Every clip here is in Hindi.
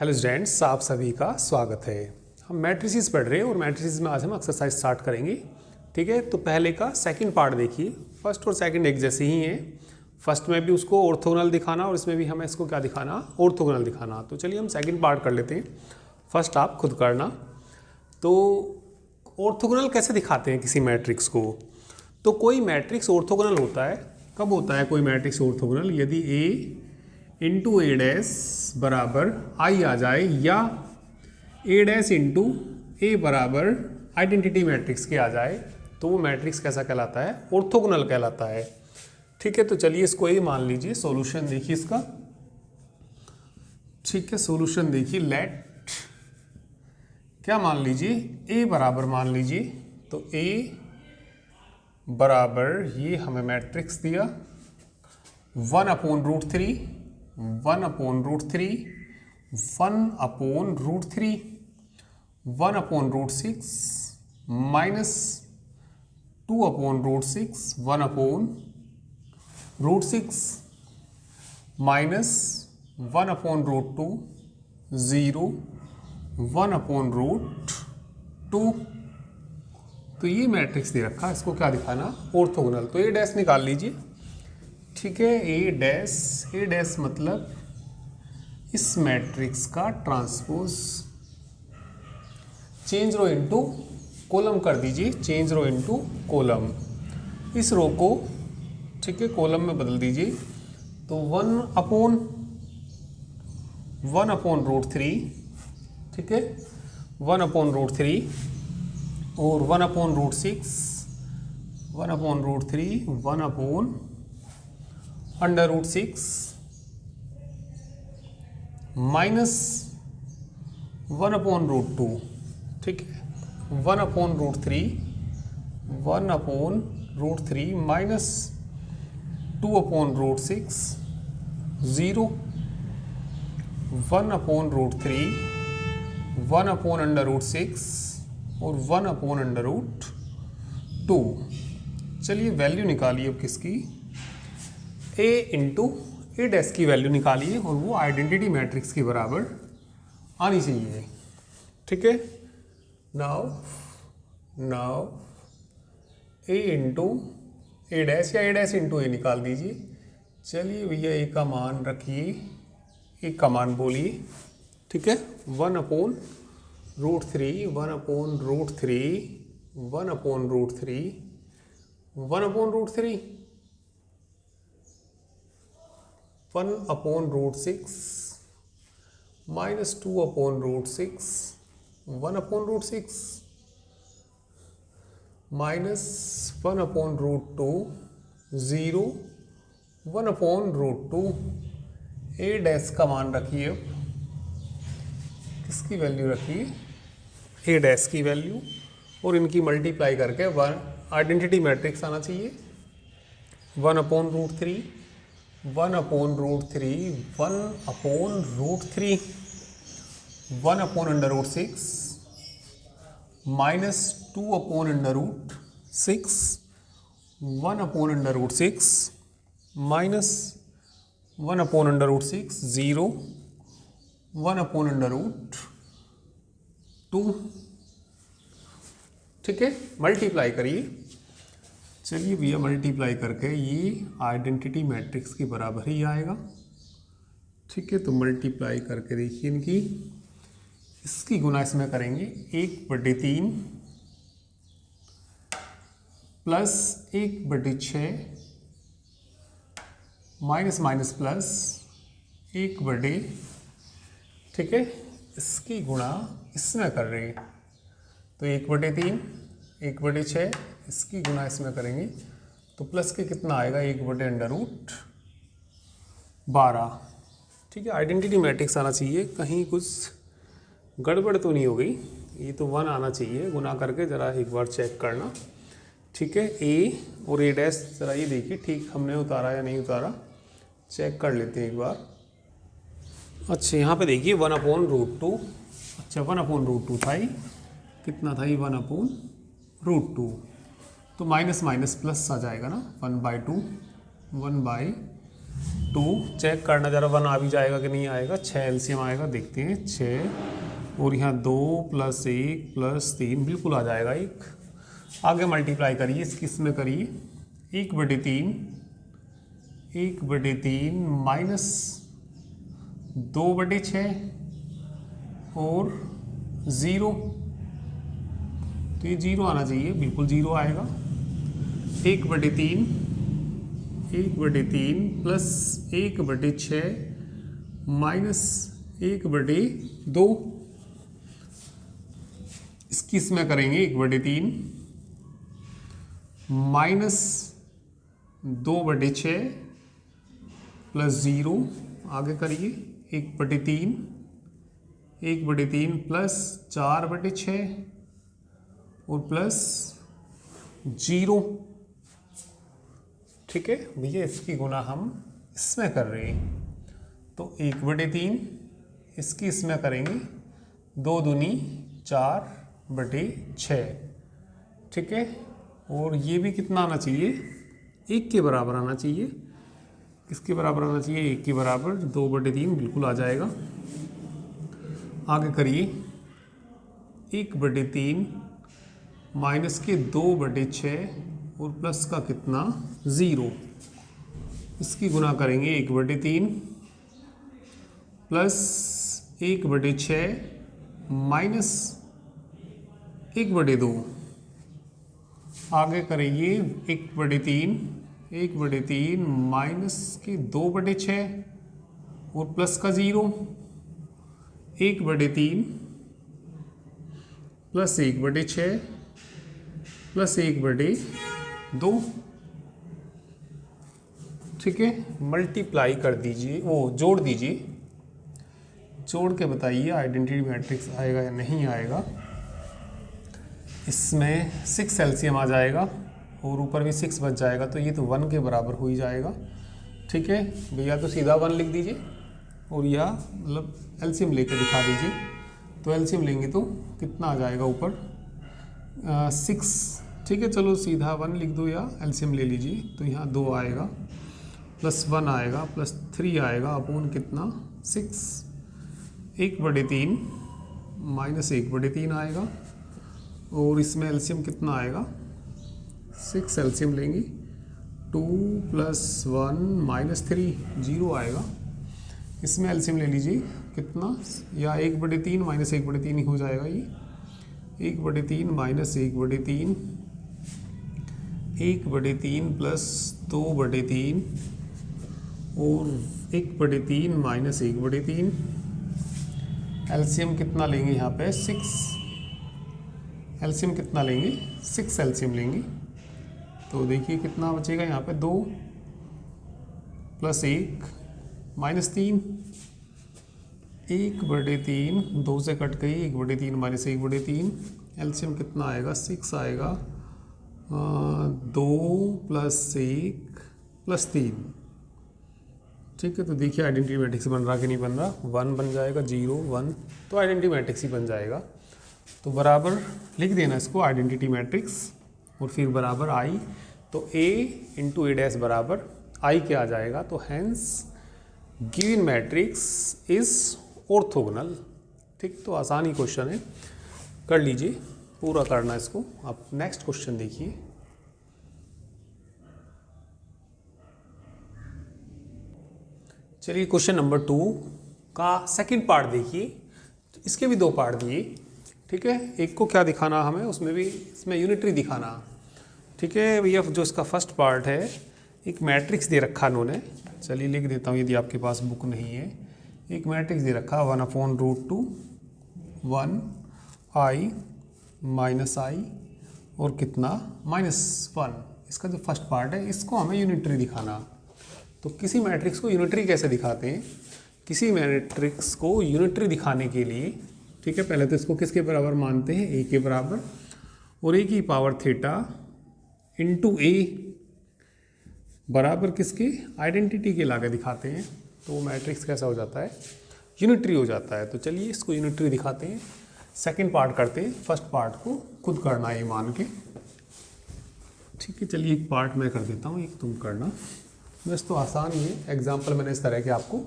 हेलो स्टूडेंट्स, आप सभी का स्वागत है। हम मैट्रिसेस पढ़ रहे हैं और मैट्रिसेस में आज हम एक्सरसाइज स्टार्ट करेंगे। ठीक है, तो पहले का सेकंड पार्ट देखिए। फर्स्ट और सेकंड एक जैसे ही हैं। फर्स्ट में भी उसको ऑर्थोगोनल दिखाना और इसमें भी हमें इसको क्या दिखाना, ऑर्थोगोनल दिखाना। तो चलिए हम सेकंड पार्ट कर लेते हैं। फर्स्ट आप खुद करना। तो ऑर्थोगोनल कैसे दिखाते हैं किसी मैट्रिक्स को? तो कोई मैट्रिक्स ऑर्थोगोनल होता है, कब होता है कोई मैट्रिक्स ऑर्थोगोनल? यदि ए इंटू ए डैश बराबर आई आ जाए या ए डैश इंटू ए बराबर आइडेंटिटी मैट्रिक्स के आ जाए तो वो मैट्रिक्स कैसा कहलाता है? ऑर्थोगोनल कहलाता है। ठीक है, तो चलिए इसको ए मान लीजिए। सॉल्यूशन देखिए इसका। ठीक है, सॉल्यूशन देखिए। लेट क्या मान लीजिए, ए बराबर मान लीजिए। तो ए बराबर ये हमें मैट्रिक्स दिया 1/√3, 1/√3, 1/√3, 1/√6 माइनस 2/√6, 1/√6 माइनस 1/√2, 0, 1/√2। तो ये मैट्रिक्स दे रखा, इसको क्या दिखाना? ऑर्थोगोनल। तो ए डैश निकाल लीजिए। ठीक है, ए डैश मतलब इस मैट्रिक्स का transpose. Change row into column कर दीजिए, चेंज रो इनटू कॉलम। इस रो को ठीक है कॉलम में बदल दीजिए। तो 1/√3, ठीक है 1/√3 और 1/√6, 1/√3, 1/√6 माइनस 1/√2। ठीक है 1/√3, 1/√3 माइनस 2/√6, 0, 1/√3, 1/√6 और 1/√2। चलिए वैल्यू निकालिए अब किसकी? ए इंटू ए डैश की वैल्यू निकालिए और वो आइडेंटिटी मैट्रिक्स के बराबर आनी चाहिए। ठीक है, नाउ ए इंटू ए डैश या ए डैश इंटू ए निकाल दीजिए। चलिए भैया ए का मान रखिए, ए का मान बोलिए। ठीक है 1/√3, 1/√3, 1/√3, 1/√3, 1/√6 माइनस 2/√6, 1/√6 माइनस 1/√2, 0, 1/√2। ए डैश का मान रखिए। अब किसकी वैल्यू रखिए? ए डैश की वैल्यू, और इनकी मल्टीप्लाई करके आइडेंटिटी मैट्रिक्स आना चाहिए। 1/√3, 1/√3, 1/√3, 1/√6 माइनस 2/√6, 1/√6 माइनस 1/√6, 0, 1/√2। ठीक है, मल्टीप्लाई करिए। चलिए भैया मल्टीप्लाई करके ये आइडेंटिटी मैट्रिक्स के बराबर ही आएगा। ठीक है, तो मल्टीप्लाई करके देखिए इनकी, इसकी गुना इसमें करेंगे 1/3 प्लस 1/6 माइनस माइनस प्लस 1/, ठीक है इसकी गुणा इसमें कर रहे हैं। तो 1/3, 1/6 इसकी गुना इसमें करेंगे तो प्लस के कितना आएगा? 1/√12। ठीक है, आइडेंटिटी मैट्रिक्स आना चाहिए, कहीं कुछ गड़बड़ तो नहीं हो गई। ये तो 1 आना चाहिए। गुना करके ज़रा एक बार चेक करना। ठीक है, ए और ए डैश ज़रा ये देखिए ठीक हमने उतारा या नहीं उतारा, चेक कर लेते हैं एक बार। अच्छा यहाँ पे देखिए 1/√2। अच्छा 1/√2 था ये, कितना था ये? 1/√2। तो माइनस माइनस प्लस आ जाएगा ना, 1/2, 1/, 2 चेक करना जरा 1 आ भी जाएगा कि नहीं आएगा। 6 एलसीएम आएगा, देखते हैं 6 और यहाँ 2 + 1 + 3 बिल्कुल आ जाएगा 1। आगे मल्टीप्लाई करिए, इसमें करिए 1/3 माइनस 2/6 और 0, तो ये 0 आना चाहिए, बिल्कुल 0 आएगा। 1/3 प्लस 1/6 माइनस 1/2, इसकी इसमें करेंगे 1/3 माइनस 2/6 प्लस 0, आगे करिए 1/3 प्लस 4/6 और प्लस 0। ठीक है भैया, इसकी गुना हम इसमें कर रहे हैं, तो 1/3 इसकी इसमें करेंगे 2 दूनी 4/6। ठीक है, और ये भी कितना आना चाहिए, 1 के बराबर आना चाहिए। किसके बराबर आना चाहिए, 1 के बराबर। 2/3 बिल्कुल आ जाएगा। आगे करिए 1/3 माइनस के 2/6 और प्लस का कितना 0, इसकी गुना करेंगे 1/3 प्लस 1/6 माइनस 1/2। आगे करेंगे 1/3 माइनस के 2/6 और प्लस का 0, 1/3 प्लस 1/6 प्लस 1/2। ठीक है, मल्टीप्लाई कर दीजिए, वो जोड़ दीजिए, जोड़ के बताइए आइडेंटिटी मैट्रिक्स आएगा या नहीं आएगा। इसमें 6 एलसीएम आ जाएगा और ऊपर भी 6 बच जाएगा, तो ये तो 1 के बराबर हो ही जाएगा। ठीक है भैया, तो सीधा 1 लिख दीजिए और या मतलब एलसीएम लेकर दिखा दीजिए। तो एलसीएम लेंगे तो कितना आ जाएगा ऊपर 6। ठीक है, चलो सीधा 1 लिख दो या एलसीएम ले लीजिए। तो यहाँ 2 आएगा प्लस 1 आएगा प्लस 3 आएगा अपॉन कितना 6। 1/3 माइनस 1/3 आएगा और इसमें एलसीएम कितना आएगा 6 एलसीएम लेंगे 2 + 1 - 3 0 आएगा। इसमें एलसीएम ले लीजिए कितना, या 1/3 माइनस 1/3 ही हो जाएगा ये। 1/3 माइनस 1/3 1/3 प्लस 2/3 और 1/3 माइनस 1/3। एलसीएम कितना लेंगे यहाँ पे 6, एलसीएम कितना लेंगे 6 एलसीएम लेंगे। तो देखिए कितना बचेगा यहाँ पे 2 + 1 - 3। 1/3 2 से कट गई, 1/3 माइनस 1/3। एलसीएम कितना आएगा 6 आएगा, 2 + 1 + 3। ठीक है, तो देखिए आइडेंटिटी मैट्रिक्स बन रहा कि नहीं बन रहा। 1 बन जाएगा, 0 1, तो आइडेंटिटी मैट्रिक्स ही बन जाएगा। तो बराबर लिख देना इसको आइडेंटिटी मैट्रिक्स और फिर बराबर आई, तो A × A' बराबर आई क्या आ जाएगा। तो hence given matrix is orthogonal. ठीक, तो आसान ही क्वेश्चन है, कर लीजिए, पूरा करना इसको। आप नेक्स्ट क्वेश्चन देखिए। चलिए क्वेश्चन नंबर 2 का सेकंड पार्ट देखिए। इसके भी 2 पार्ट दिए। ठीक है, एक को क्या दिखाना हमें, उसमें भी इसमें यूनिटरी दिखाना। ठीक है भैया, जो इसका फर्स्ट पार्ट है, एक मैट्रिक्स दे रखा इन्होंने। चलिए लिख देता हूँ यदि आपके पास बुक नहीं है। एक मैट्रिक्स दे रखा 1/√2 1 i - i और कितना -1। इसका जो फर्स्ट पार्ट है, इसको हमें यूनिटरी दिखाना। तो किसी मैट्रिक्स को यूनिटरी कैसे दिखाते हैं, किसी मैट्रिक्स को यूनिटरी दिखाने के लिए, ठीक है, पहले तो इसको किसके बराबर मानते हैं, a के बराबर, और a की पावर थीटा × a बराबर किसके, आइडेंटिटी के लाके दिखाते हैं। तो वो मैट्रिक्स कैसा हो जाता है, यूनिटरी हो जाता है। तो चलिए इसको यूनिटरी दिखाते हैं। सेकंड पार्ट करते हैं, फर्स्ट पार्ट को खुद करना है मान के। ठीक है, चलिए एक पार्ट मैं कर देता हूँ, एक तुम करना। बस तो आसान ही है, एग्जाम्पल मैंने इस तरह के आपको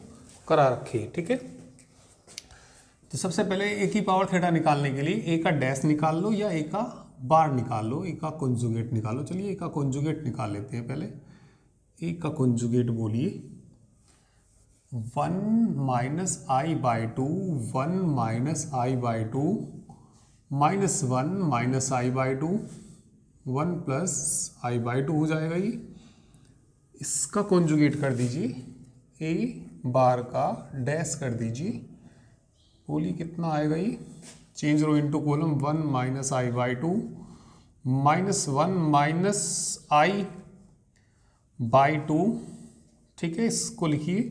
करा रखे हैं, ठीक है। तो सबसे पहले ए की पावर थीटा निकालने के लिए ए का डैश निकाल लो या ए का बार निकाल लो, ए का कॉन्जुगेट निकालो। चलिए ए का कॉन्जुगेट निकाल लेते हैं पहले। ए का कॉन्जुगेट बोलिए 1 minus I by two, 1 minus I by two, minus 1 minus I by two, 1 plus I by to हो जाएगा ये। इसका कॉन्जुगेट कर दीजिए, ए बार का डैश कर दीजिए, बोलिए कितना आएगा ये। Change row into column, 1 minus I by two, minus 1 minus I by two, ठीक है। इसको लिखिए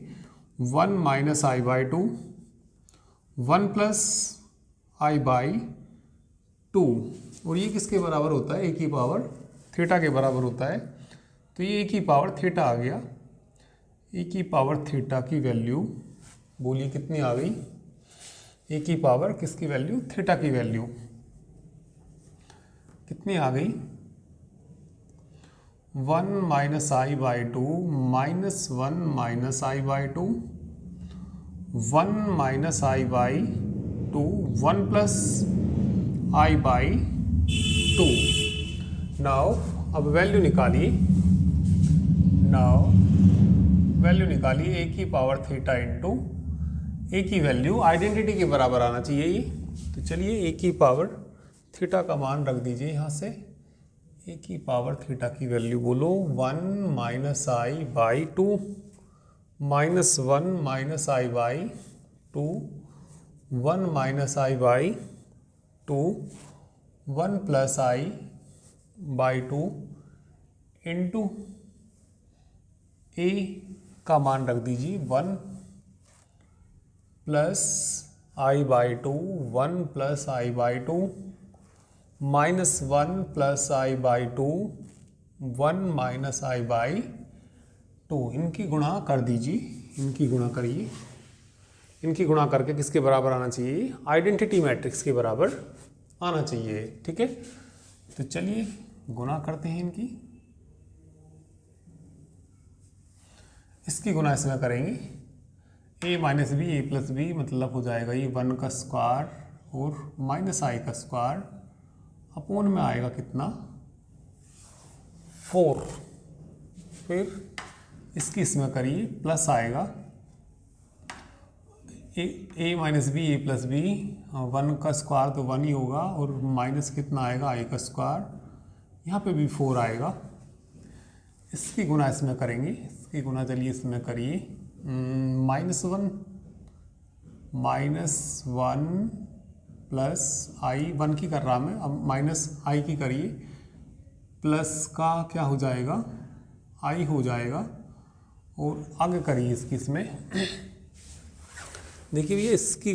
1 minus I by two, 1 plus I by two, और ये किसके बराबर होता है, ए की पावर थीटा के बराबर होता है। तो ये ए की पावर थीटा आ गया। ए की पावर थीटा की वैल्यू बोलिए कितनी आ गई, ए की पावर किसकी वैल्यू, थीटा की वैल्यू कितनी आ गई, 1 minus I by two, minus 1 minus I by two, 1 minus I by two, 1 plus I by to. Now अब वैल्यू निकालिए, ए की पावर थीटा इंटू ए की वैल्यू आइडेंटिटी के बराबर आना चाहिए ये। तो चलिए ए की पावर थीटा का मान रख दीजिए यहाँ से। ए की पावर थीटा की वैल्यू बोलो 1 minus I by two, minus 1 minus I by two, 1 minus I by two, 1 plus I by two into A का मान रख दीजिए 1 plus I by two, 1 plus I by two, minus 1 plus I by two, 1 minus I by two. इनकी गुणा कर दीजिए, इनकी गुणा करिए, इनकी गुणा करके किसके बराबर आना चाहिए, आइडेंटिटी मैट्रिक्स के बराबर आना चाहिए, ठीक है। तो चलिए गुणा करते हैं इनकी। इसकी गुणा इसमें करेंगे, ए माइनस बी, ए प्लस बी, मतलब हो जाएगा ये 1 का स्क्वायर और माइनस आई का स्क्वायर अपोन में आएगा कितना, 4। फिर इसकी इसमें करिए, प्लस आएगा ए माइनस बी, ए प्लस बी, 1 का स्क्वायर तो 1 ही होगा, और माइनस कितना आएगा आई का स्क्वायर, यहाँ पे भी 4 आएगा। इसकी गुणा इसमें करेंगे, इसकी गुणा चलिए इसमें करिए, माइनस 1 प्लस आई, 1 की कर रहा मैं, अब माइनस आई की करिए, प्लस का क्या हो जाएगा, आई हो जाएगा, और आगे करिए इसकी इसमें। देखिए भैया इसकी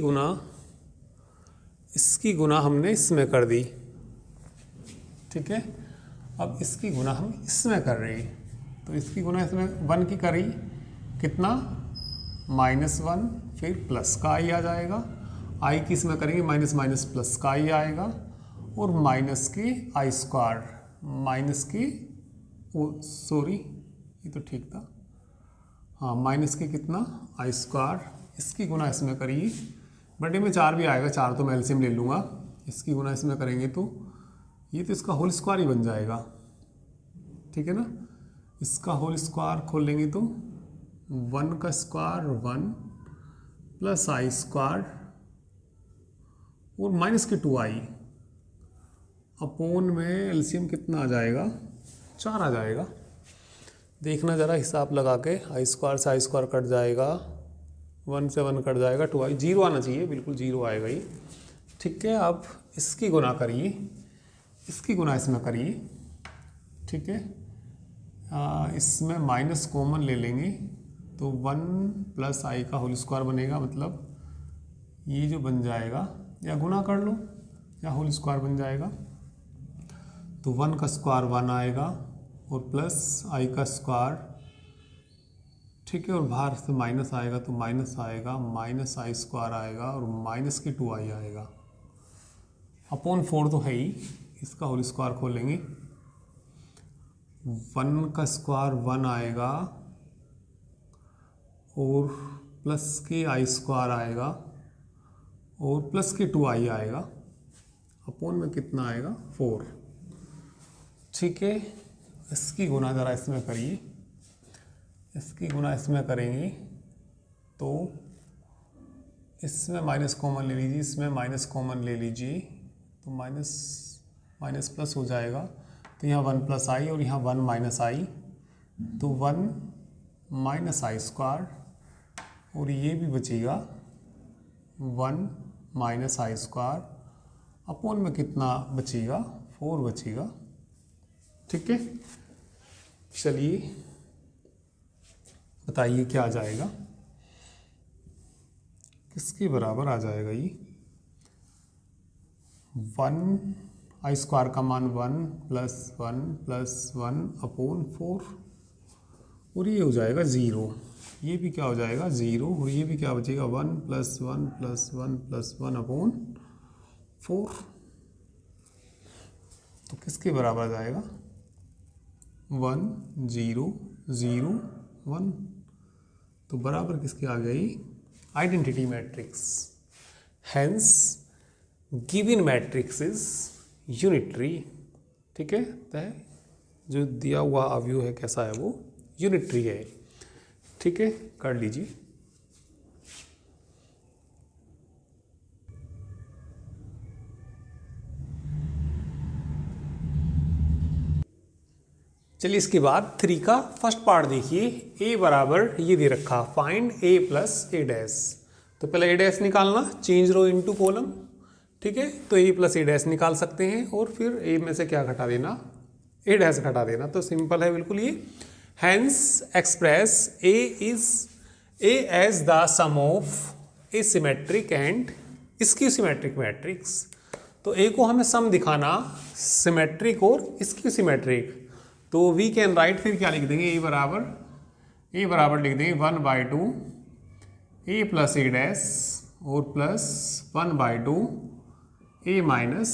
गुणा हमने इसमें कर दी, ठीक है। अब इसकी गुणा हम इसमें कर रहे हैं, तो इसकी गुणा इसमें 1 की करी कितना, -1, फिर प्लस का आई आ जाएगा, आई की इसमें करेंगे माइनस माइनस प्लस का आई आएगा, और माइनस के आई स्क्वायर, माइनस के सॉरी ये तो ठीक था, हाँ माइनस के कितना आई स्क्वायर। इसकी गुणा इसमें करिए, बटे में 4 भी आएगा, 4 तो मैं एलसीएम ले लूँगा। इसकी गुणा इसमें करेंगे तो ये तो इसका होल स्क्वायर ही बन जाएगा, ठीक है ना। इसका होल स्क्वायर खोल लेंगे तो 1 का स्क्वायर 1 प्लस आई स्क्वायर और माइनस के 2i अपोन में एलसीएम कितना आ जाएगा, 4 आ जाएगा। देखना ज़रा हिसाब लगा के, आई स्क्वायर से आई स्क्वायर कट जाएगा, 1 से 1 कट जाएगा, 2i 0 आना चाहिए, बिल्कुल 0 आएगा ये, ठीक है। अब इसकी गुणा करिए, इसकी गुणा इसमें करिए, ठीक है। इसमें माइनस कॉमन ले लेंगे तो 1 प्लस आई का होल स्क्वायर बनेगा, मतलब ये जो बन जाएगा, या गुणा कर लो या होल स्क्वायर बन जाएगा, तो 1 का स्क्वायर 1 आएगा और प्लस आई का स्क्वायर, ठीक है, और बाहर से माइनस आएगा तो माइनस आएगा, माइनस आई स्क्वायर आएगा और माइनस की 2i आएगा, अपोन 4 तो है ही। इसका होल स्क्वायर खोलेंगे, 1 का स्क्वायर 1 आएगा और प्लस के आई स्क्वायर आएगा और प्लस के 2i आएगा, अपोन में कितना आएगा 4। ठीक है, इसकी गुना ज़रा इसमें करिए, इसकी गुना इसमें करेंगे तो इसमें माइनस कॉमन ले लीजिए, इसमें माइनस कॉमन ले लीजिए, तो माइनस माइनस प्लस हो जाएगा, तो यहाँ 1 प्लस आई और यहाँ 1 माइनस आई, तो 1 माइनस आई स्क्वायर, और ये भी बचेगा 1 माइनस आई स्क्वायर, अपोन में कितना बचेगा 4 बचेगा। ठीक है, चलिए बताइए क्या आ जाएगा, किसके बराबर आ जाएगा ये। 1 आई स्क्वायर का मान 1 प्लस 1 अपोन 4, और ये हो जाएगा 0, ये भी क्या हो जाएगा 0, और ये भी क्या बचेगा 1 प्लस 1 अपोन 4, तो किसके बराबर आ जाएगा 1 0 0 1, तो बराबर किसके आ गई identity matrix. Hence given matrix is unitary. ठीक है, तो जो दिया हुआ अवयव है कैसा है, वो यूनिटरी है। ठीक है, कर लीजिए। चलिए इसके बाद 3 का फर्स्ट पार्ट देखिए। a बराबर ये दे रखा, find a plus a dash. तो पहले a डैश निकालना, चेंज रो इनटू कॉलम। ठीक है, तो a प्लस a डैश निकाल सकते हैं, और फिर a में से क्या घटा देना, a डैश घटा देना। तो सिंपल है बिल्कुल ये। Hence express a as the sum of a symmetric and skew symmetric matrix. तो a को हमें सम दिखाना सिमेट्रिक और स्क्यू सिमेट्रिक, तो वी कैन राइट, फिर क्या लिख देंगे, a बराबर लिख देंगे 1/2 a प्लस a डैश और plus 1/2 a minus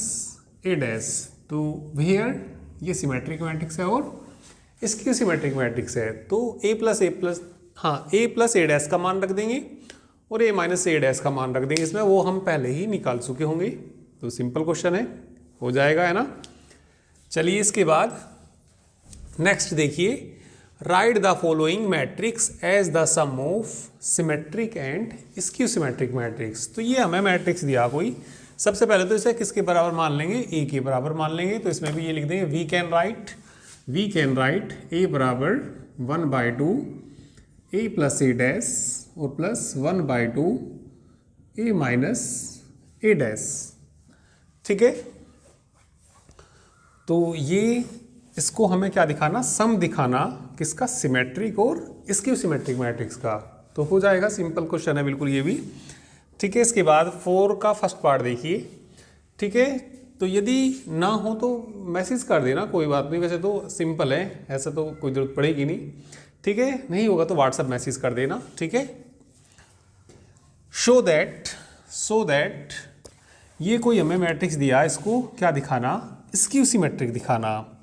a dash. तो वेयर ये सिमेट्रिक मैट्रिक्स है और स्क्यू सिमेट्रिक मैट्रिक्स है, तो a प्लस a डैश का मान रख देंगे और a माइनस a डैश का मान रख देंगे इसमें, वो हम पहले ही निकाल चुके होंगे। तो सिंपल क्वेश्चन है, हो जाएगा, है ना। चलिए इसके बाद नेक्स्ट देखिए, write the following matrix as the sum of symmetric and skew symmetric matrix. तो ये हमें मैट्रिक्स दिया कोई, सबसे पहले तो इसे किसके बराबर मान लेंगे, a के बराबर मान लेंगे। तो इसमें भी ये लिख देंगे वी कैन राइट a बराबर 1/2 a प्लस a डैश और plus 1/2 a minus a dash. ठीक है, तो ये इसको हमें क्या दिखाना, सम दिखाना, किसका, सिमेट्रिक और स्क्यू सिमेट्रिक मैट्रिक्स का। तो हो जाएगा, सिंपल क्वेश्चन है बिल्कुल ये भी। ठीक है, इसके बाद 4 का फर्स्ट पार्ट देखिए। ठीक है, तो यदि ना हो तो मैसेज कर देना, कोई बात नहीं, वैसे तो सिंपल है, ऐसा तो कोई जरूरत पड़ेगी नहीं। ठीक है, नहीं होगा तो व्हाट्सएप मैसेज कर देना। ठीक है, सो दैट ये कोई हमें मैट्रिक्स दिया, इसको क्या दिखाना, स्क्यू सिमेट्रिक दिखाना।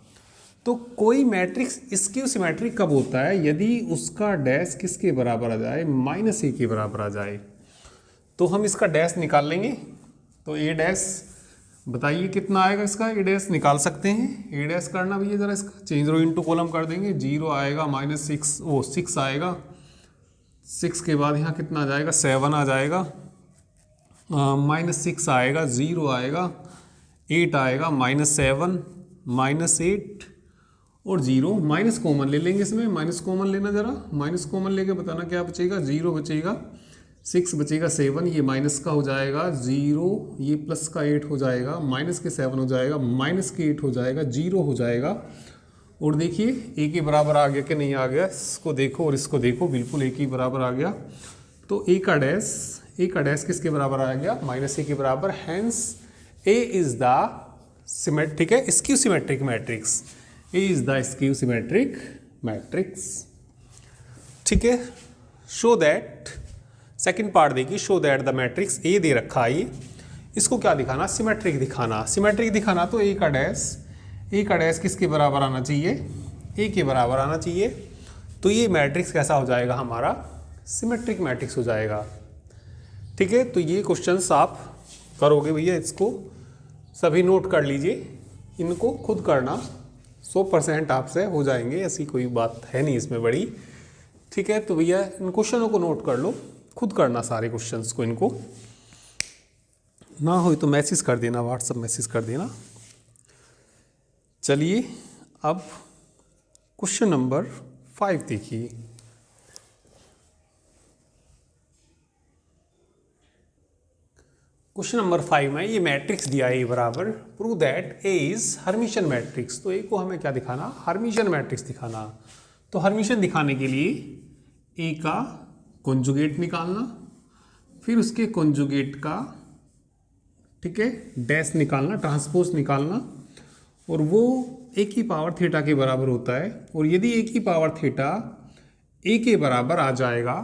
तो कोई मैट्रिक्स स्क्यू सिमेट्रिक कब होता है, यदि उसका डैश किसके बराबर आ जाए, -a के बराबर आ जाए। तो हम इसका डैश निकाल लेंगे, तो a डैश बताइए कितना आएगा इसका, a डैश निकाल सकते हैं। a डैश करना भैया ज़रा, इसका चेंज रो इनटू कॉलम कर देंगे, 0 आएगा, -6 आएगा, 6 के बाद यहाँ कितना आ जाएगा, 7 आ जाएगा, -6 आएगा, 0 आएगा, 8 आएगा, -7 -8 और 0, माइनस कॉमन ले लेंगे इसमें, माइनस कॉमन लेना ज़रा, माइनस कॉमन लेके बताना क्या बचेगा, 0 बचेगा, 6 बचेगा, 7 ये माइनस का हो जाएगा, 0 ये प्लस का 8 हो जाएगा, माइनस के 7 हो जाएगा, माइनस के 8 हो जाएगा, 0 हो जाएगा। और देखिए a के बराबर आ गया कि नहीं आ गया, इसको देखो और इसको देखो, बिल्कुल a के बराबर आ गया। तो a का डैश किसके बराबर आ गया, -a के बराबर। Hence a is the symmetric है, skew symmetric matrix, A is the skew symmetric matrix। ठीक है, शो दैट, सेकंड पार्ट देखिए, show that the matrix A दे रखा है, इसको क्या दिखाना, सिमेट्रिक दिखाना। सिमेट्रिक दिखाना तो A का डैश किसके बराबर आना चाहिए, A के बराबर आना चाहिए। तो ये मैट्रिक्स कैसा हो जाएगा हमारा, सिमेट्रिक मैट्रिक्स हो जाएगा। ठीक है, तो ये क्वेश्चंस आप करोगे भैया, इसको सभी नोट कर लीजिए, इनको खुद करना, 100% आपसे हो जाएंगे, ऐसी कोई बात है नहीं इसमें बड़ी। ठीक है, तो भैया इन क्वेश्चनों को नोट कर लो, खुद करना सारे क्वेश्चंस को, इनको ना हो तो मैसेज कर देना, व्हाट्सएप मैसेज कर देना। चलिए अब क्वेश्चन नंबर 5 देखिए। क्वेश्चन नंबर 5 में ये मैट्रिक्स दिया है बराबर, prove that A is hermitian matrix. तो ए को हमें क्या दिखाना, हर्मिशन मैट्रिक्स दिखाना। तो हर्मिशन दिखाने के लिए ए का कॉन्जुगेट निकालना, फिर उसके कॉन्जुगेट का, ठीक है, डैश निकालना, ट्रांसपोज निकालना, और वो ए की पावर थीटा के बराबर होता है। और यदि ए की पावर थीटा ए के बराबर आ जाएगा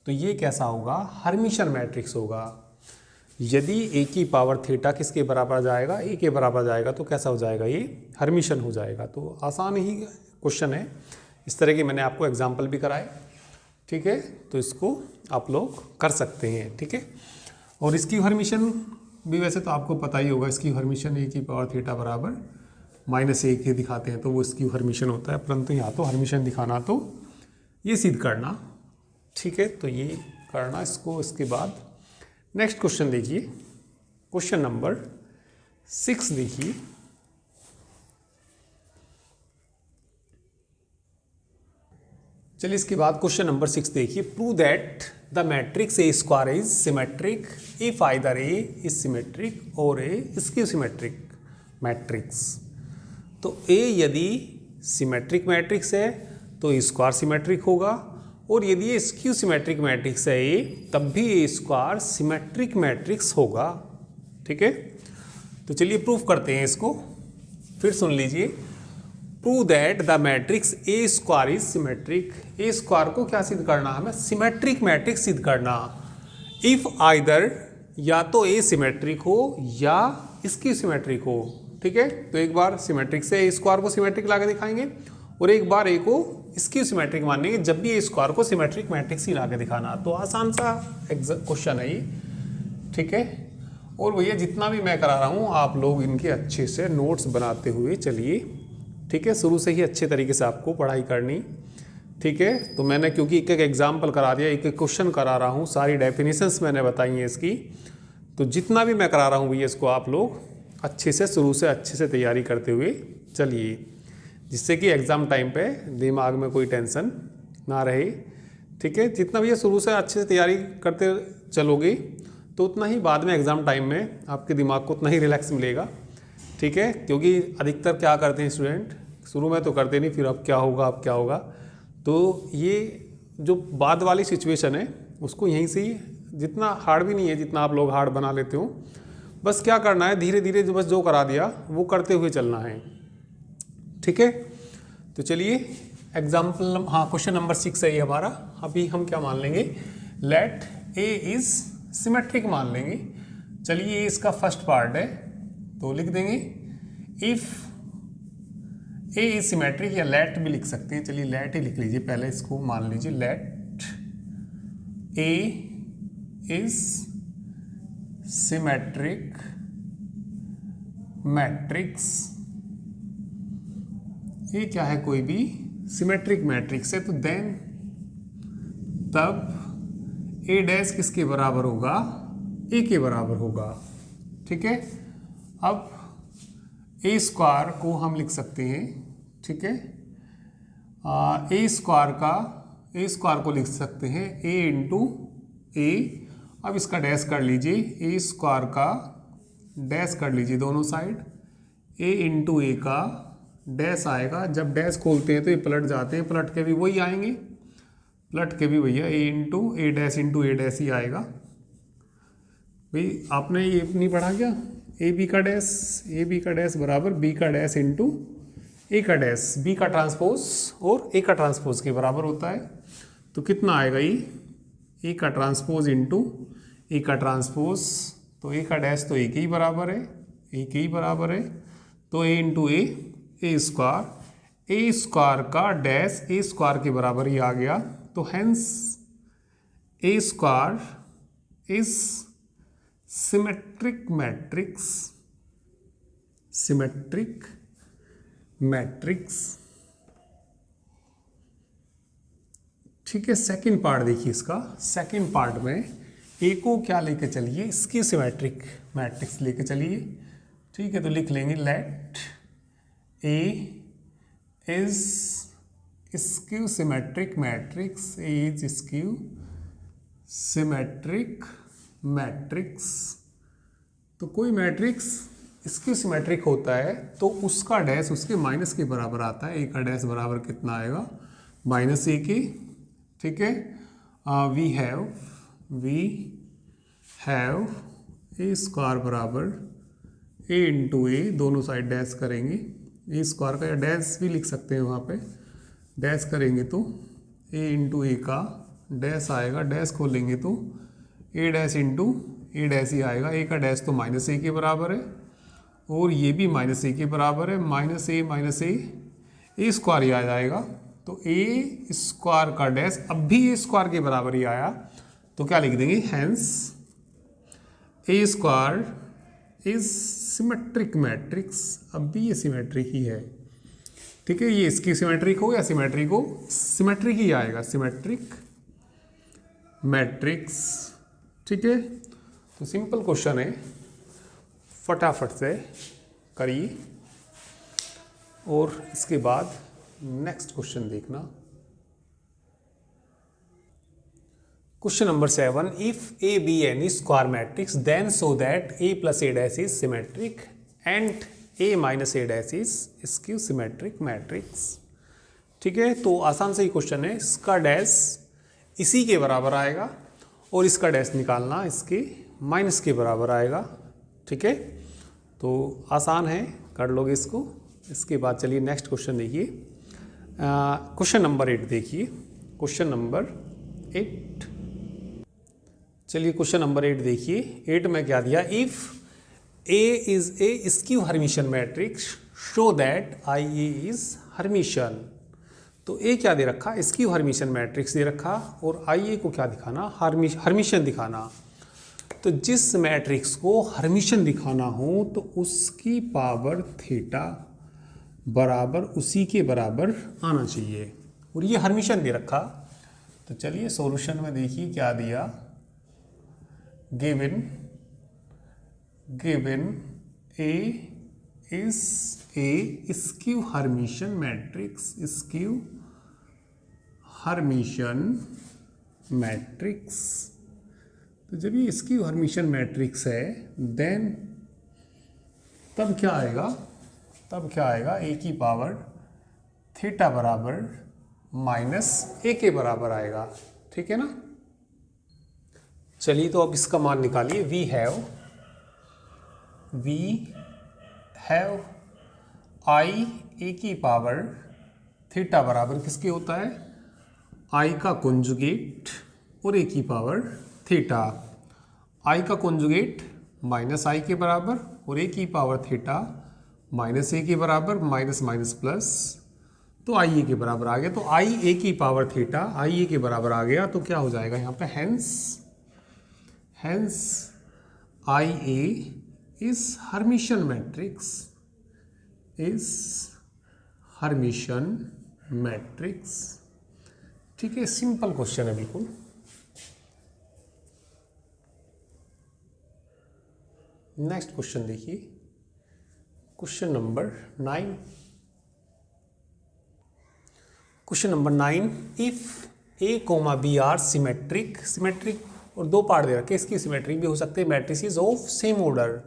तो ये कैसा होगा, हर्मिशन मैट्रिक्स होगा। यदि ए की पावर थीटा किसके बराबर आ जाएगा, ए के बराबर जाएगा, तो कैसा हो जाएगा, ये हर्मिशन हो जाएगा। तो आसान ही क्वेश्चन है, इस तरह के मैंने आपको एग्जाम्पल भी कराए। ठीक है, तो इसको आप लोग कर सकते हैं। ठीक है, और इसकी हर्मिशन भी वैसे तो आपको पता ही होगा, इसकी हर्मिशन ए की पावर थीटा बराबर -a के दिखाते हैं तो वो इसकी हर्मिशन होता है, परंतु यहाँ तो हर्मिशन दिखाना तो ये सिद्ध करना। ठीक है, तो ये करना इसको। इसके बाद नेक्स्ट क्वेश्चन देखिए, क्वेश्चन नंबर 6 देखिए। चलिए इसके बाद क्वेश्चन नंबर 6 देखिए, prove that the matrix A square is symmetric if either A is symmetric और ए स्क्यू सिमेट्रिक मैट्रिक्स। तो ए यदि सिमेट्रिक मैट्रिक्स है तो स्क्वायर सिमेट्रिक होगा, और यदि ये स्क्यू सिमेट्रिक मैट्रिक्स है ए, तब भी ए स्क्वायर सिमेट्रिक मैट्रिक्स होगा। ठीक है, तो चलिए प्रूफ करते हैं इसको, फिर सुन लीजिए। Prove that the matrix A square is symmetric. A square को क्या सिद्ध करना, हमें सिमेट्रिक मैट्रिक्स सिद्ध करना। इफ आइदर, या तो ए सिमेट्रिक हो या स्क्यू सिमेट्रिक हो। ठीक है, तो एक बार सिमेट्रिक से ए स्क्वायर को सिमेट्रिक ला के दिखाएंगे, और एक बार ए को स्क्यू सिमेट्रिक मानेंगे, जब भी ए स्क्वायर को सिमेट्रिक मैट्रिक्स ही ला के दिखाना। तो आसान सा क्वेश्चन है ये। ठीक है, और भैया जितना भी मैं करा रहा हूँ आप लोग इनके अच्छे से नोट्स बनाते हुए चलिए। ठीक है, शुरू से ही अच्छे तरीके से आपको पढ़ाई करनी। ठीक है, तो मैंने क्योंकि एक एक एग्जाम्पल करा दिया, एक एक क्वेश्चन करा रहा हूँ, सारी डेफिनेशंस मैंने बताई हैं इसकी, तो जितना भी मैं करा रहा हूँ भैया इसको आप लोग अच्छे से शुरू से अच्छे से तैयारी करते हुए चलिए, जिससे कि एग्ज़ाम टाइम पे दिमाग में कोई टेंशन ना रहे। ठीक है, जितना भैया शुरू से अच्छे से तैयारी करते चलोगे तो उतना ही बाद में एग्ज़ाम टाइम में आपके दिमाग को उतना ही रिलैक्स मिलेगा। ठीक है, क्योंकि अधिकतर क्या करते हैं स्टूडेंट, शुरू में तो करते नहीं, फिर अब क्या होगा अब क्या होगा। तो ये जो बाद वाली सिचुएशन है उसको यहीं से ही, जितना हार्ड भी नहीं है जितना आप लोग हार्ड बना लेते हो, बस क्या करना है धीरे धीरे जो बस जो करा दिया वो करते हुए चलना है। ठीक है, तो चलिए एग्जाम्पल, हाँ क्वेश्चन नंबर 6 है ये हमारा। अभी हम क्या मान लेंगे, लेट ए इज सिमेट्रिक मान लेंगे। चलिए ये इसका फर्स्ट पार्ट है तो लिख देंगे इफ ए इज सिमेट्रिक, या लेट भी लिख सकते हैं। चलिए लेट ही लिख लीजिए, पहले इसको मान लीजिए, let A is symmetric matrix. ये क्या है, कोई भी सिमेट्रिक मैट्रिक्स है, तो देन तब ए डैश किसके बराबर होगा, ए के बराबर होगा। ठीक है, अब ए स्क्वायर को हम लिख सकते हैं। ठीक है, ए स्क्वायर को लिख सकते हैं ए इंटू ए। अब इसका डैश कर लीजिए, ए स्क्वायर का डैश कर लीजिए दोनों साइड, ए इंटू ए का डैश आएगा। जब डैश खोलते हैं तो ये पलट जाते हैं, पलट के भी वही आएंगे, पलट के भी भैया ए इंटू ए डैश ही आएगा। भाई आपने ये नहीं पढ़ा क्या, ए बी का डैश बराबर बी का डैश इंटू ए का डैश, बी का ट्रांसपोज और ए का ट्रांसपोज के बराबर होता है। तो कितना आएगा ये, ए का ट्रांसपोज इंटू ए का ट्रांसपोज, तो ए का डैश तो ए के ही बराबर है, ए के ही बराबर है, तो ए इंटू ए स्क्वायर का डैश ए स्क्वायर के बराबर ही आ गया। तो hence A square is symmetric matrix, symmetric matrix. ठीक है, सेकंड पार्ट देखिए इसका। सेकंड पार्ट में ए को क्या लेके चलिए, इसकी सिमेट्रिक मैट्रिक्स लेके चलिए। ठीक है, तो लिख लेंगे let A is skew symmetric matrix, A is skew symmetric matrix. तो कोई मैट्रिक्स स्क्यू सिमेट्रिक होता है तो उसका डैश उसके माइनस के बराबर आता है। ए का डैश बराबर कितना आएगा, माइनस ए के। ठीक है, वी हैव ए स्क्वायर बराबर ए इंटू ए, दोनों साइड डैश करेंगे। ए स्क्वायर का या डैश भी लिख सकते हैं वहाँ पे, डैश करेंगे तो ए इंटू ए का डैश आएगा, डैश खोलेंगे तो ए डैश इंटू ए डैश ही आएगा। ए का डैश तो माइनस ए के बराबर है और ये भी माइनस ए के बराबर है। माइनस ए स्क्वायर ही आ जाएगा। तो ए स्क्वायर का डैश अब भी ए स्क्वायर के बराबर ही आया, तो क्या लिख देंगे, hence A square is symmetric matrix. अब भी ये सिमेट्रिक ही है। ठीक है, ये इसकी सिमेट्रिक हो या सिमेट्रिक हो, सिमेट्रिक ही आएगा, सिमेट्रिक मैट्रिक्स। ठीक है, तो सिंपल क्वेश्चन है, फटाफट से करिए और इसके बाद नेक्स्ट क्वेश्चन देखना। Question number 7, if A B any square matrix then so that A plus A dash is symmetric and A minus A dash is skew symmetric matrix. ठीक है, तो आसान से ही क्वेश्चन है। इसका डैश इसी के बराबर आएगा और इसका डैश निकालना इसके माइनस के बराबर आएगा। ठीक है, तो आसान है, कर लोगे इसको। इसके बाद चलिए नेक्स्ट क्वेश्चन देखिए। क्वेश्चन नंबर 8 देखिए, क्वेश्चन नंबर 8। चलिए क्वेश्चन नंबर 8 देखिए। 8 में क्या दिया, if A is A skew Hermitian matrix show that I A is Hermitian. तो ए क्या दे रखा, स्क्यू हर्मिशन मैट्रिक्स दे रखा और आई ए को क्या दिखाना, हर्मिशन दिखाना। तो जिस मैट्रिक्स को हर्मिशन दिखाना हो तो उसकी पावर थीटा बराबर उसी के बराबर आना चाहिए और ये हर्मिशन दे रखा। तो चलिए सॉल्यूशन में देखिए क्या दिया, given A is A skew Hermitian matrix, skew Hermitian matrix. तो जब ये स्क्यू हर्मिशन मैट्रिक्स है देन तब क्या आएगा, ए की पावर थीटा बराबर माइनस ए के बराबर आएगा। ठीक है ना। चलिए तो अब इसका मान निकालिए। वी हैव आई ए की पावर थीटा बराबर किसके होता है, आई का कॉन्जुगेट और ए की पावर थीटा। आई का कॉन्जुगेट माइनस आई के बराबर और ए की पावर थीटा माइनस ए के बराबर, माइनस माइनस प्लस, तो आई ए के बराबर आ गया। तो आई ए की पावर थीटा आई ए के बराबर आ गया, तो क्या हो जाएगा यहाँ पे, hence I A is hermitian matrix. ठीक है, सिंपल क्वेश्चन है बिल्कुल। नेक्स्ट क्वेश्चन देखिए, question number 9। Question number 9, if A comma B are symmetric और दो पार्ट दे रखे, इसकी सिमेट्रिक भी हो सकते हैं matrices of same order,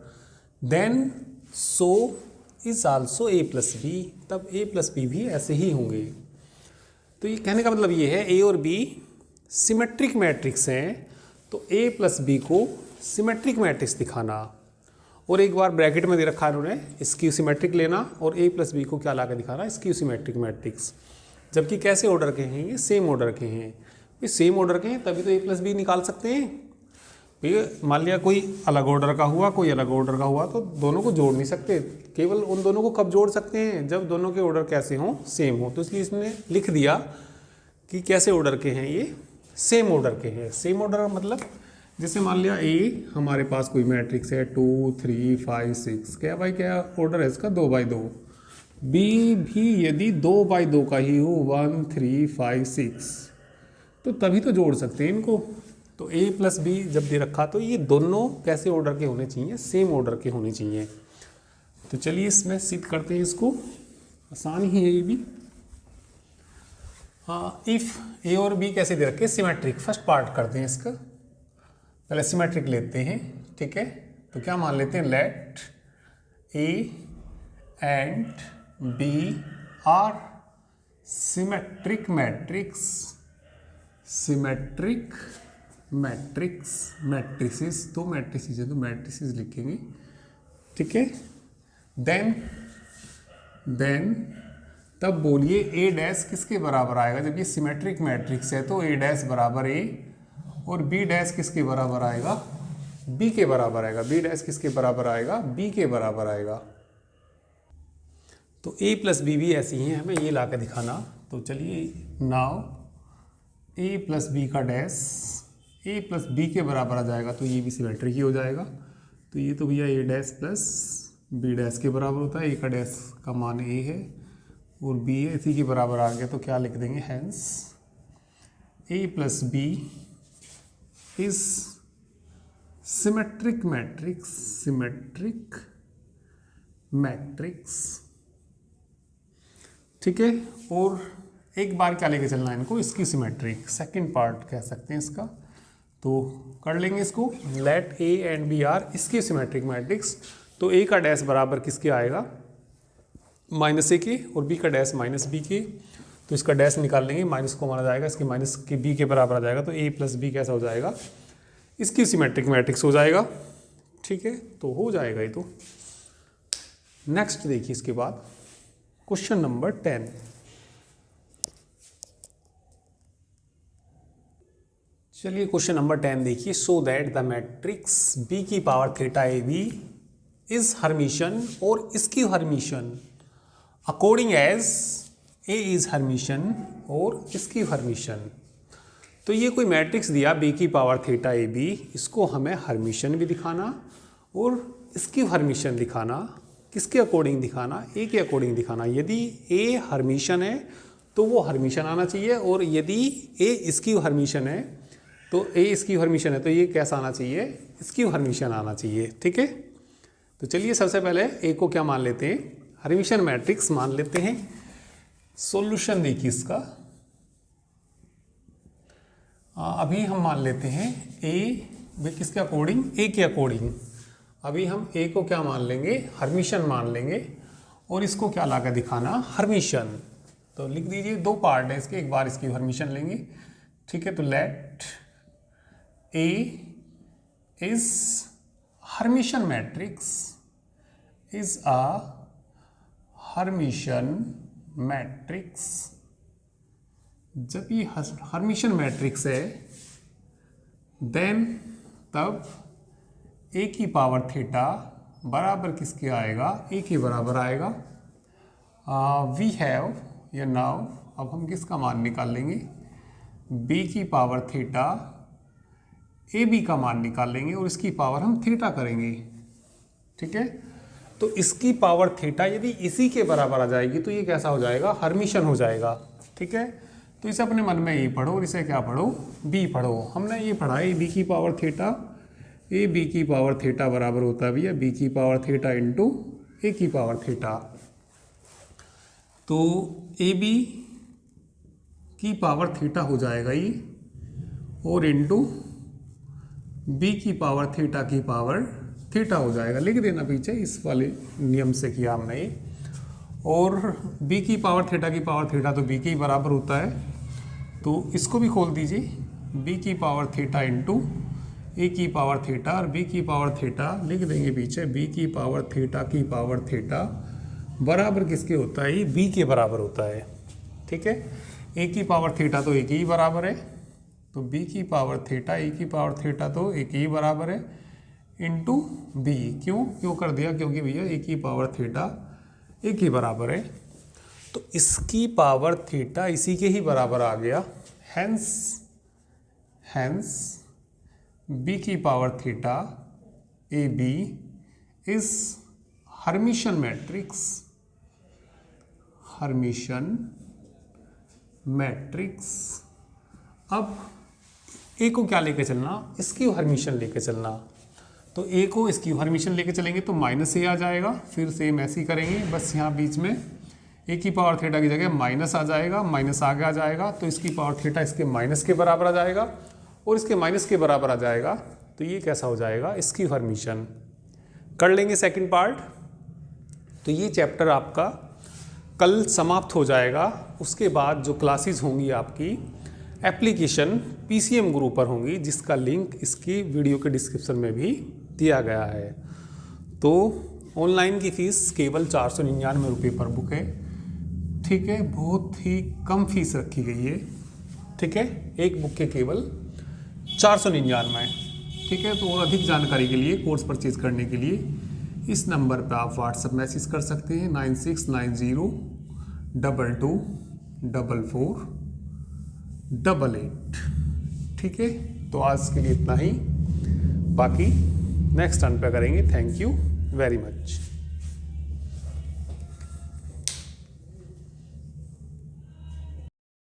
then so is also A plus B. तब ए प्लस बी भी ऐसे ही होंगे। तो ये कहने का मतलब ये है, ए और बी सिमेट्रिक मैट्रिक्स हैं तो ए प्लस बी को सिमेट्रिक मैट्रिक्स दिखाना। और एक बार ब्रैकेट में दे रखा है उन्होंने स्क्यू सिमेट्रिक लेना और ए प्लस बी को क्या ला के दिखाना, स्क्यू सिमेट्रिक मैट्रिक्स। जबकि कैसे ऑर्डर के हैं ये, सेम ऑर्डर के हैं। ये सेम ऑर्डर के हैं तभी तो ए प्लस बी निकाल सकते हैं। भैया मान लिया कोई अलग ऑर्डर का हुआ, कोई अलग ऑर्डर का हुआ, तो दोनों को जोड़ नहीं सकते। केवल उन दोनों को कब जोड़ सकते हैं, जब दोनों के ऑर्डर कैसे हों, सेम हो। तो इसलिए इसने लिख दिया कि कैसे ऑर्डर के हैं ये, सेम ऑर्डर के हैं। सेम ऑर्डर मतलब जैसे मान लिया ए हमारे पास कोई मैट्रिक्स है 2 3 5 6, क्या भाई क्या ऑर्डर है इसका 2x2। बी भी यदि 2x2 का ही हो 1 3 5 6, तो तभी तो जोड़ सकते हैं इनको। तो ए प्लस बी जब दे रखा तो ये दोनों कैसे ऑर्डर के होने चाहिए, सेम ऑर्डर के होने चाहिए। तो चलिए इसमें सिद्ध करते हैं इसको, आसान ही है ये भी। इफ़ ए और बी कैसे दे रखे, सिमेट्रिक। फर्स्ट पार्ट करते हैं इसका, पहले सिमेट्रिक लेते हैं, ठीक है। तो क्या मान लेते हैं, let A and B are symmetric matrix, symmetric matrix, matrices, दो मैट्रिसेस है तो मैट्रिसेस लिखेंगे, ठीक है। देन तब बोलिए ए डैश किसके बराबर आएगा, जब ये सिमेट्रिक मैट्रिक्स है तो ए डैश बराबर ए, और बी डैश किसके बराबर आएगा, बी के बराबर आएगा। बी डैश किसके बराबर आएगा, बी के बराबर आएगा। तो ए प्लस बी भी ऐसी ही है, हमें ये ला के दिखाना। तो चलिए नाउ ए प्लस बी का डैश ए प्लस बी के बराबर आ जाएगा, तो ये भी सिमेट्रिक ही हो जाएगा। तो ये तो भैया ए डैश प्लस बी डैश के बराबर होता है, ए का डैश का मान ए है और बी है, इसी के बराबर आ गया। तो क्या लिख देंगे, hence A plus B is symmetric matrix, symmetric matrix, ठीक है। और एक बार क्या लेके चलना है इनको, इसकी सिमेट्रिक, सेकंड पार्ट कह सकते हैं इसका। तो कर लेंगे इसको, let A and B are इसकी सिमेट्रिक मैट्रिक्स। तो ए का डैश बराबर किसके आएगा, माइनस ए के, और बी का डैश माइनस बी के। तो इसका डैश निकाल लेंगे, माइनस को माना जाएगा, इसके माइनस के बी के बराबर आ जाएगा। तो ए प्लस बी कैसा हो जाएगा, इसकी सिमेट्रिक मैट्रिक्स हो जाएगा, ठीक है। तो हो जाएगा ये। तो नेक्स्ट देखिए इसके बाद क्वेश्चन नंबर 10। चलिए क्वेश्चन नंबर 10 देखिए, so that the matrix B की power theta A B is hermitian और इसकी hermitian according as A is hermitian और इसकी हर्मिशन। तो ये कोई मैट्रिक्स दिया बी की पावर थीटा ए बी, इसको हमें हर्मिशन भी दिखाना और इसकी हर्मिशन दिखाना, किसके अकॉर्डिंग दिखाना, ए के अकॉर्डिंग दिखाना। यदि ए हर्मिशन है तो वो हर्मिशन आना चाहिए, और यदि ए इसकी हर्मिशन है तो ए इसकी हर्मिशन है तो ये कैसा आना चाहिए, इसकी हर्मिशन आना चाहिए, ठीक है। तो चलिए सबसे पहले ए को क्या मान लेते हैं, हर्मिशन मैट्रिक्स मान लेते हैं। सॉल्यूशन देखिए इसका, अभी हम मान लेते हैं ए किसके अकॉर्डिंग, ए के अकॉर्डिंग। अभी हम ए को क्या मान लेंगे, हर्मिशन मान लेंगे, और इसको क्या ला कर दिखाना, हर्मिशन। तो लिख दीजिए, दो पार्ट है इसके, एक बार इसकी हर्मिशन लेंगे, ठीक है। तो let A is hermitian matrix is a hermitian matrix. जब ये हर्मिशन मैट्रिक्स है देन तब ए की पावर थीटा बराबर किसके आएगा, ए के बराबर आएगा। वी हैव या नाउ, अब हम किसका मान निकाल लेंगे, बी की पावर थीटा ए बी का मान निकाल लेंगे और इसकी पावर हम थीटा करेंगे, ठीक है। तो इसकी पावर थीटा यदि इसी के बराबर आ जाएगी तो ये कैसा हो जाएगा, हर्मिशन हो जाएगा, ठीक है। तो इसे अपने मन में ए पढ़ो और इसे क्या पढ़ो, बी पढ़ो। हमने ये पढ़ा है बी की पावर थीटा, ए बी की पावर थीटा बराबर होता है भैया बी की पावर थीटा इंटू ए की पावर थीटा। तो ए बी की पावर थीटा हो जाएगा ये, और इंटू बी की पावर थीटा की पावर थीटा हो जाएगा। लिख देना पीछे, इस वाले नियम से किया हमने ये। और बी की पावर थीटा की पावर थीटा तो बी के ही बराबर होता है, तो इसको भी खोल दीजिए, बी की पावर थीटा इंटू ए की पावर थीटा, और बी की पावर थीटा लिख देंगे पीछे, बी की पावर थीटा की पावर थीटा बराबर किसके होता है, ये बी के बराबर होता है, ठीक है। ए की पावर थीटा तो ए के ही बराबर है, तो बी की पावर थीटा ए की पावर थीटा तो ए के ही बराबर है इंटू बी। क्यों कर दिया, क्योंकि भैया ए की पावर थीटा ए के बराबर है, तो इसकी पावर थीटा इसी के ही बराबर आ गया, हैंस हैंस b की power theta A B is hermitian matrix, hermitian matrix. अब ए को क्या लेके चलना, स्क्यू हर्मिशन लेके चलना। तो ए को स्क्यू हर्मिशन लेके चलेंगे तो माइनस ए आ जाएगा, फिर सेम ऐसे ही करेंगे, बस यहाँ बीच में ए की पावर थीटा की जगह माइनस आ जाएगा, माइनस आगे आ जाएगा तो इसकी पावर थीटा इसके माइनस के बराबर आ जाएगा और इसके माइनस के बराबर आ जाएगा, तो ये कैसा हो जाएगा, स्क्यू हर्मिशन। कर लेंगे सेकंड पार्ट। तो ये चैप्टर आपका कल समाप्त हो जाएगा। उसके बाद जो क्लासेस होंगी आपकी एप्लीकेशन PCM गुरु पर होंगी, जिसका लिंक इसकी वीडियो के डिस्क्रिप्शन में भी दिया गया है। तो ऑनलाइन की फ़ीस केवल 499 रुपये पर बुक है, ठीक है, बहुत ही कम फीस रखी गई है, ठीक है, एक बुक के केवल 499, ठीक है। तो और अधिक जानकारी के लिए, कोर्स परचेज करने के लिए इस नंबर पर आप व्हाट्सएप मैसेज कर सकते हैं 9690224488, ठीक है। तो आज के लिए इतना ही, बाकी नेक्स्ट टर्न पे करेंगे। Thank you very much.